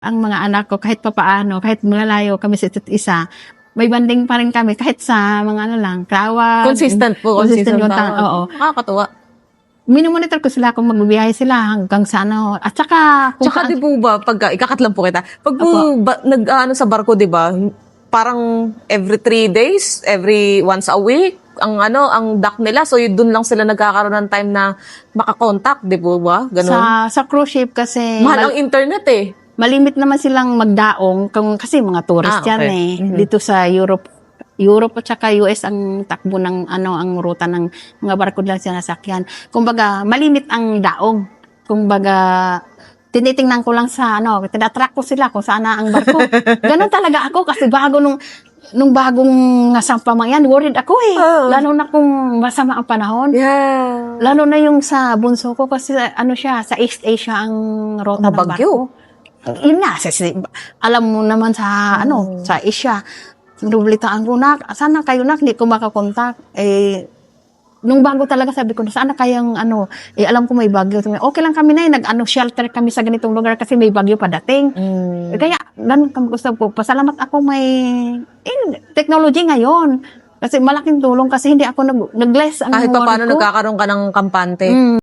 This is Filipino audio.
Ang mga anak ko kahit papaano, kahit malayo kami sa isa't isa, may banding pa rin kami kahit sa mga ano lang, tawag. Consistent po. Consistent yung tawag. oo. Nakakatuwa. Minomonitor ko sila kung magbibiyahe sila hanggang sa ano. At saka, kung Tsaka di po ba, ikakat lang po kita, pag po nag-ano sa barko, di ba, parang every 3 days, every once a week, ang dock nila, so yun dun lang sila nagkakaroon ng time na makakontakt, di po ba? Ganun. sa cruise ship kasi, Mahal ang internet eh. malimit naman silang magdaong kasi mga tourist yan okay. eh. Dito sa Europe at saka US ang takbo ng ang ruta ng mga barko lang sinasakyan. Kumbaga, malimit ang daong. Kumbaga, tinitingnan ko lang sa tinatrack ko sila kung saan na ang barko. Ganon talaga ako kasi nung bagong nasampamang yan, worried ako eh. Lalo na kung masama ang panahon. Yeah. Lalo na yung sa bunso ko kasi siya, sa East Asia ang ruta ng Mabagyo. barko. Yun nga, alam mo naman sa sa Asia, nublitaan ko na, sana kayo na, hindi ko makakontak. Nung bago talaga sabi ko, sana kayang alam ko may bagyo. Okay lang kami na shelter kami sa ganitong lugar kasi may bagyo padating. Kaya, ganun kami gusto po. Pasalamat ako may technology ngayon. Kasi malaking tulong kasi hindi ako nag-less ang Kahit pa paano work ko. nagkakaroon ka ng kampante.